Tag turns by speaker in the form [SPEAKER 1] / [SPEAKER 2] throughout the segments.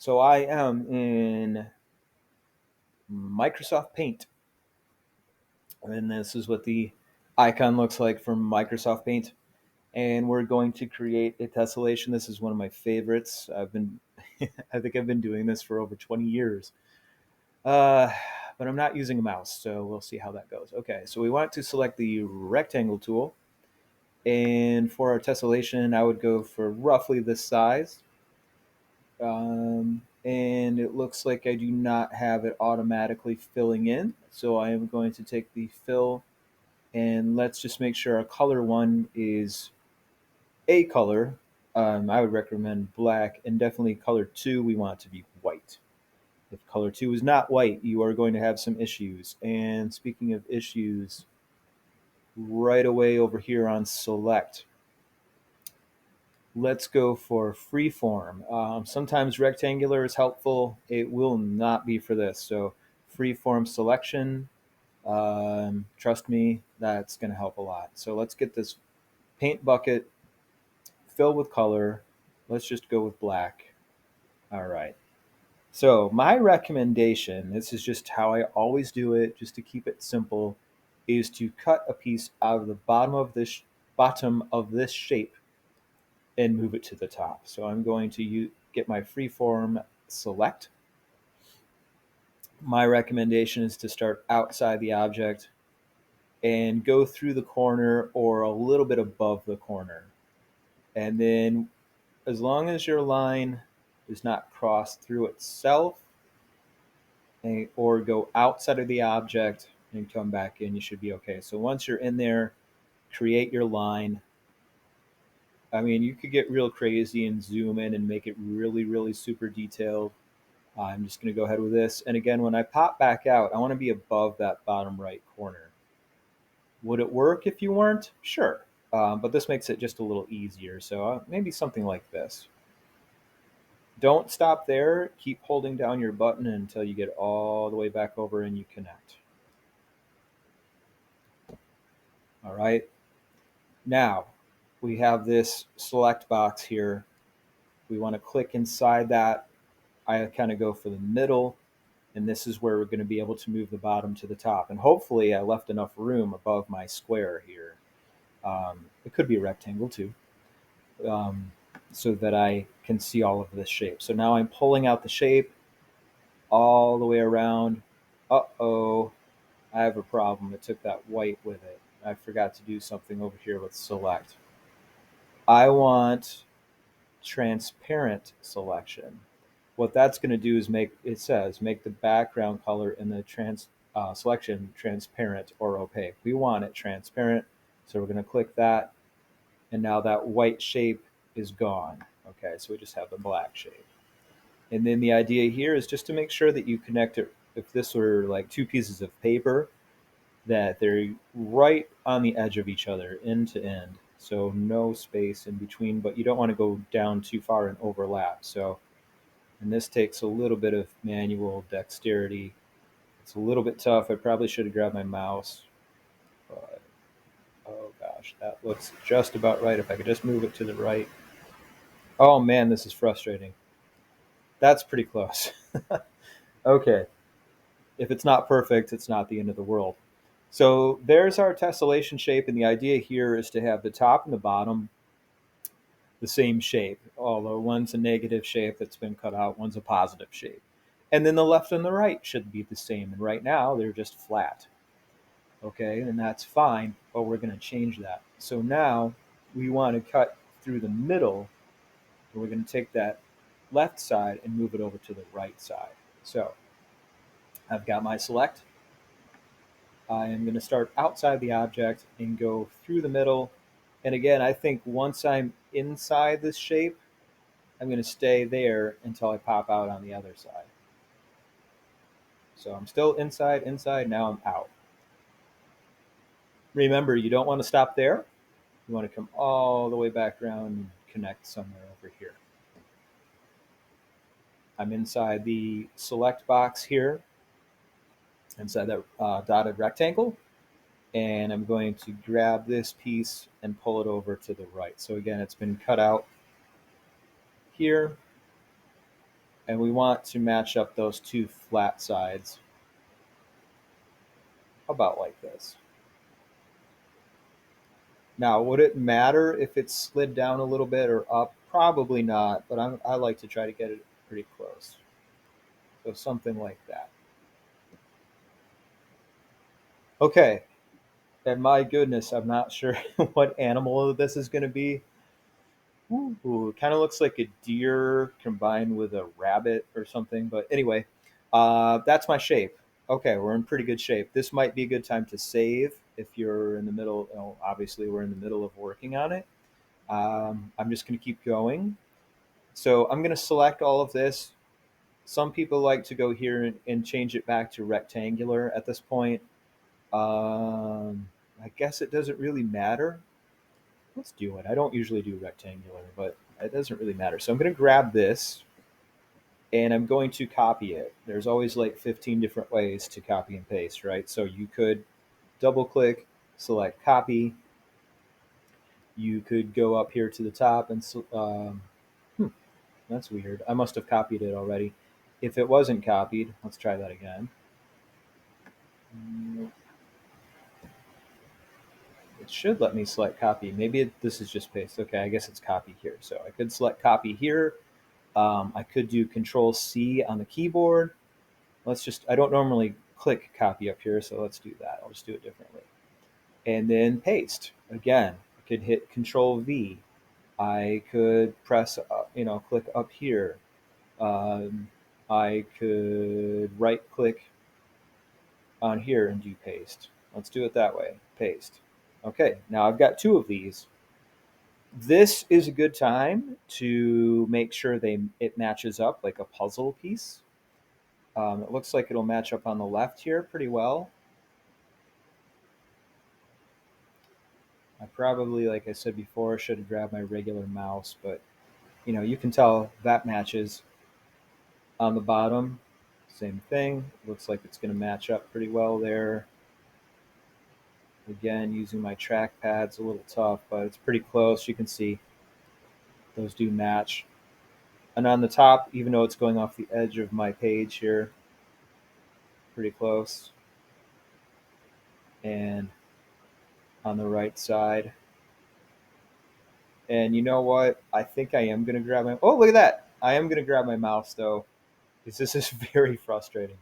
[SPEAKER 1] So I am in Microsoft Paint, and this is what the icon looks like from Microsoft Paint. And we're going to create a tessellation. This is one of my favorites. I think I've been doing this for over 20 years. Uh, but I'm not using a mouse, so we'll see how that goes. Okay, so we want to select the rectangle tool. And for our tessellation, I would go for roughly this size. And it looks like I do not have it automatically filling in. So I am going to take the fill, and let's just make sure our color one is a color. I would recommend black, and definitely color two, we want it to be white. If color two is not white, you are going to have some issues. And speaking of issues, right away over here on select, let's go for freeform. Sometimes rectangular is helpful. It will not be for this. So freeform selection, trust me, that's going to help a lot. So let's get this paint bucket filled with color. Let's just go with black. All right. So my recommendation, this is just how I always do it, just to keep it simple, is to cut a piece out of the bottom of this shape and move it to the top. So I'm going to get my freeform select. My recommendation is to start outside the object and go through the corner or a little bit above the corner. And then as long as your line is not crossed through itself or go outside of the object and come back in, you should be okay. So once you're in there, create your line. I mean, you could get real crazy and zoom in and make it really, really super detailed. I'm just going to go ahead with this. And again, when I pop back out, I want to be above that bottom right corner. Would it work if you weren't? Sure. But this makes it just a little easier. So maybe something like this. Don't stop there. Keep holding down your button until you get all the way back over and you connect. All right. Now we have this select box here. We want to click inside that. I kind of go for the middle, and this is where we're going to be able to move the bottom to the top. And hopefully I left enough room above my square here. It could be a rectangle too, so that I can see all of this shape. So now I'm pulling out the shape all the way around. Uh-oh, I have a problem. It took that white with it. I forgot to do something over here with select. I want transparent selection. What that's going to do is make the background color in the selection transparent or opaque. We want it transparent, so we're going to click that, and now that white shape is gone. Okay, so we just have the black shape. And then the idea here is just to make sure that you connect it. If this were like two pieces of paper, that they're right on the edge of each other, end to end. So no space in between, but you don't want to go down too far and overlap. So, and this takes a little bit of manual dexterity. It's a little bit tough. I probably should have grabbed my mouse, but oh gosh, that looks just about right. If I could just move it to the right. Oh man, this is frustrating. That's pretty close. Okay. If it's not perfect, it's not the end of the world. So there's our tessellation shape, and the idea here is to have the top and the bottom the same shape, although one's a negative shape that's been cut out, one's a positive shape. And then the left and the right should be the same, and right now they're just flat. Okay, and that's fine, but we're going to change that. So now we want to cut through the middle, and we're going to take that left side and move it over to the right side. So I've got my select. I am going to start outside the object and go through the middle. And again, I think once I'm inside this shape, I'm going to stay there until I pop out on the other side. So I'm still inside, now I'm out. Remember, you don't want to stop there. You want to come all the way back around and connect somewhere over here. I'm inside the select box here, inside that dotted rectangle. And I'm going to grab this piece and pull it over to the right. So again, it's been cut out here. And we want to match up those two flat sides about like this. Now, would it matter if it slid down a little bit or up? Probably not, but I like to try to get it pretty close. So something like that. Okay, and my goodness, I'm not sure what animal this is going to be. Ooh, it kind of looks like a deer combined with a rabbit or something. But anyway, that's my shape. Okay, we're in pretty good shape. This might be a good time to save if you're in the middle. Obviously, we're in the middle of working on it. I'm just going to keep going. So I'm going to select all of this. Some people like to go here and change it back to rectangular at this point. I guess it doesn't really matter. Let's do it. I don't usually do rectangular, but it doesn't really matter. So I'm going to grab this and I'm going to copy it. There's always like 15 different ways to copy and paste, right? So you could double click, select copy. You could go up here to the top and hmm, that's weird. I must have copied it already. If it wasn't copied, let's try that again. It should let me select copy. Maybe this is just paste. Okay, I guess it's copy here. So I could select copy here. I could do Control C on the keyboard. I don't normally click copy up here, so let's do that. I'll just do it differently. And then paste. Again, I could hit Control V. I could press, click up here. Um, I could right click on here and do paste. Let's do it that way. Paste. Okay, now I've got two of these. This is a good time to make sure it matches up like a puzzle piece. It looks like it'll match up on the left here pretty well. I probably, like I said before, should have grabbed my regular mouse, but you can tell that matches on the bottom. Same thing. Looks like it's going to match up pretty well there. Again, using my trackpad's a little tough, but it's pretty close. You can see those do match. And on the top, even though it's going off the edge of my page here, pretty close. And on the right side. And you know what? I think I am going to grab my. Oh, look at that! I am going to grab my mouse though, because this is very frustrating.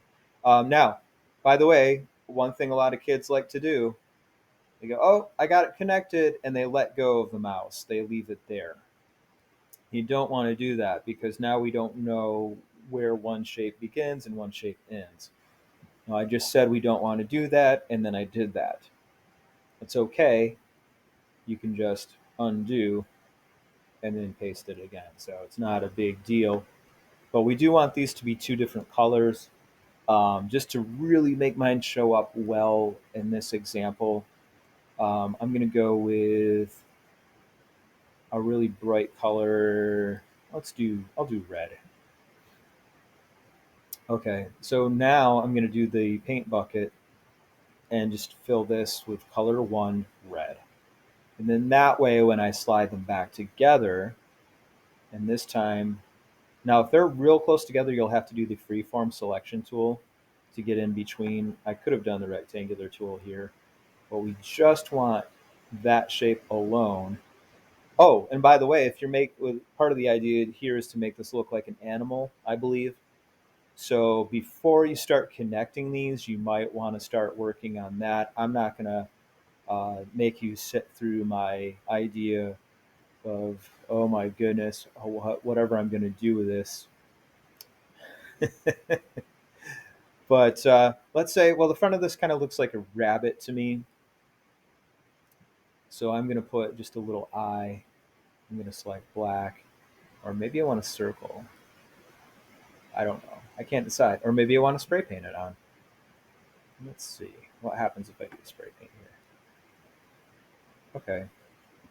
[SPEAKER 1] Now, by the way, one thing a lot of kids like to do, they go, "Oh, I got it connected," and they let go of the mouse. They leave it there. You don't want to do that because now we don't know where one shape begins and one shape ends. Now, I just said we don't want to do that, and then I did that. It's okay. You can just undo and then paste it again. So it's not a big deal. But we do want these to be two different colors just to really make mine show up well in this example. I'm going to go with a really bright color. I'll do red. Okay, so now I'm going to do the paint bucket and just fill this with color one red. And then that way, when I slide them back together, and this time, now if they're real close together, you'll have to do the freeform selection tool to get in between. I could have done the rectangular tool here, but we just want that shape alone. Oh, and by the way, if you're part of the idea here is to make this look like an animal, I believe. So before you start connecting these, you might want to start working on that. I'm not going to make you sit through my idea of, oh my goodness, whatever I'm going to do with this. But let's say, well, the front of this kind of looks like a rabbit to me. So I'm going to put just a little eye. I'm going to select black, or maybe I want a circle. I don't know. I can't decide. Or maybe I want to spray paint it on. Let's see. What happens if I do spray paint here? Okay.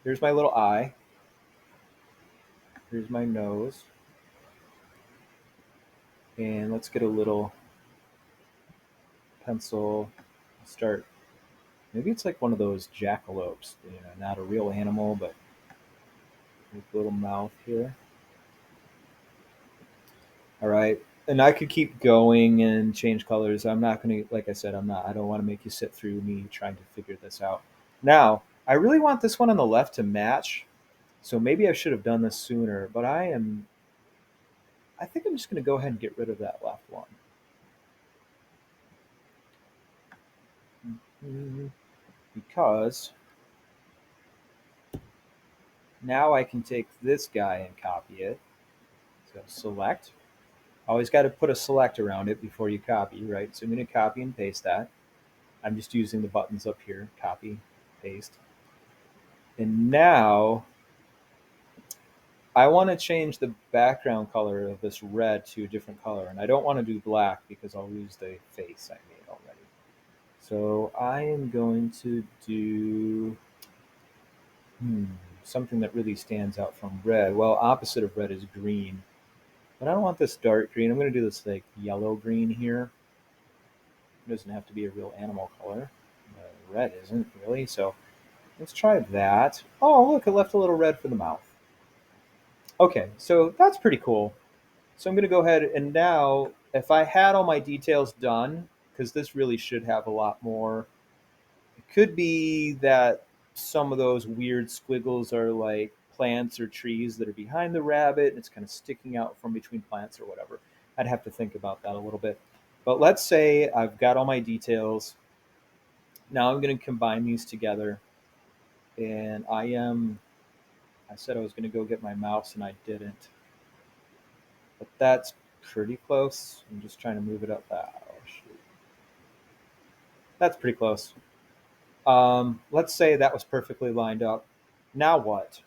[SPEAKER 1] Here's my little eye. Here's my nose. And let's get a little pencil. Start. Maybe it's like one of those jackalopes. Not a real animal, but with a little mouth here. All right. And I could keep going and change colors. I'm not going to, like I said, I don't want to make you sit through me trying to figure this out. Now, I really want this one on the left to match. So maybe I should have done this sooner, but I think I'm just going to go ahead and get rid of that left one. Because now I can take this guy and copy it. So select. Always got to put a select around it before you copy, right? So I'm going to copy and paste that. I'm just using the buttons up here, copy, paste. And now I want to change the background color of this red to a different color. And I don't want to do black because I'll lose the face I made already. So I am going to do something that really stands out from red. Well, opposite of red is green. But I don't want this dark green. I'm going to do this like yellow green here. It doesn't have to be a real animal color. Red isn't really. So let's try that. Oh, look, it left a little red for the mouth. Okay, so that's pretty cool. So I'm going to go ahead and now, if I had all my details done, because this really should have a lot more, it could be that some of those weird squiggles are like plants or trees that are behind the rabbit, and it's kind of sticking out from between plants or whatever. I'd have to think about that a little bit. But let's say I've got all my details. Now I'm going to combine these together, and I said I was going to go get my mouse, and I didn't. But that's pretty close. I'm just trying to move it up. Oh, shoot. That's pretty close. Let's say that was perfectly lined up. Now what?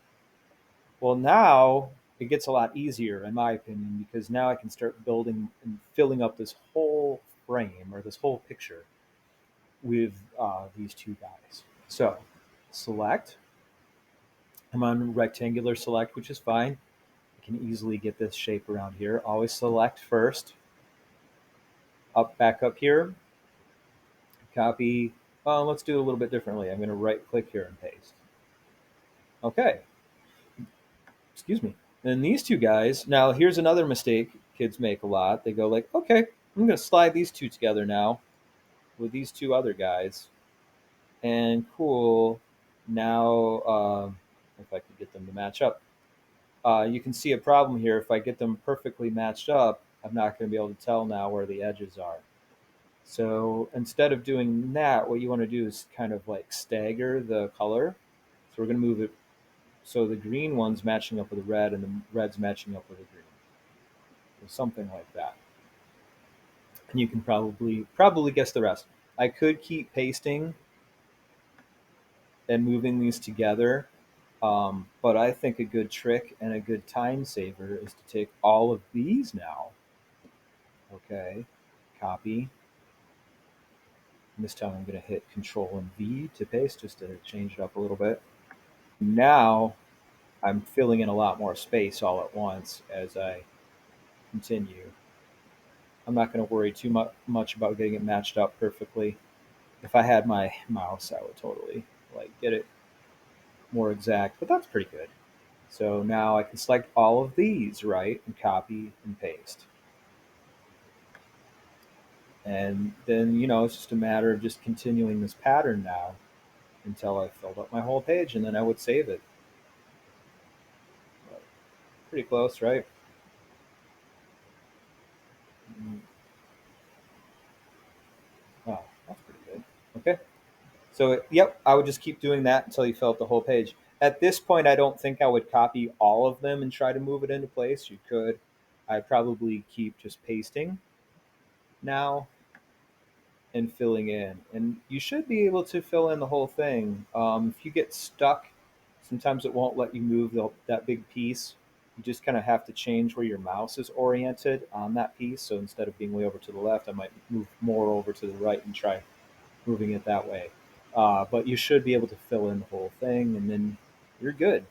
[SPEAKER 1] Well, now it gets a lot easier, in my opinion, because now I can start building and filling up this whole frame or this whole picture with these two guys. So select. I'm on rectangular select, which is fine. I can easily get this shape around here. Always select first. Back up here. Copy. Let's do it a little bit differently. I'm going to right click here and paste. Okay. Excuse me. And these two guys, now here's another mistake kids make a lot. They go like, okay, I'm going to slide these two together now with these two other guys. And cool. Now, if I could get them to match up, you can see a problem here. If I get them perfectly matched up, I'm not going to be able to tell now where the edges are. So instead of doing that, what you want to do is kind of like stagger the color. So we're going to move it so the green one's matching up with the red and the red's matching up with the green. Or something like that. And you can probably guess the rest. I could keep pasting and moving these together, but I think a good trick and a good time saver is to take all of these now. Okay, copy. And this time I'm going to hit Control and V to paste just to change it up a little bit. Now I'm filling in a lot more space all at once as I continue. I'm not going to worry too much about getting it matched up perfectly. If I had my mouse, I would totally like get it more exact, but that's pretty good. So now I can select all of these, right, and copy and paste. And then, it's just a matter of just continuing this pattern now until I've filled up my whole page, and then I would save it. But pretty close, right? Mm, oh, that's pretty good. Okay. So, yep, I would just keep doing that until you fill up the whole page. At this point, I don't think I would copy all of them and try to move it into place. You could. I'd probably keep just pasting now and filling in. And you should be able to fill in the whole thing. If you get stuck, sometimes it won't let you move that big piece. You just kind of have to change where your mouse is oriented on that piece. So instead of being way over to the left, I might move more over to the right and try moving it that way. But you should be able to fill in the whole thing, and then you're good.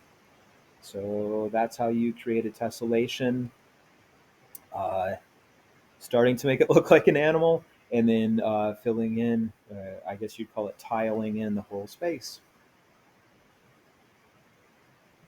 [SPEAKER 1] So that's how you create a tessellation, uh, starting to make it look like an animal, and then filling in, I guess you'd call it tiling in the whole space.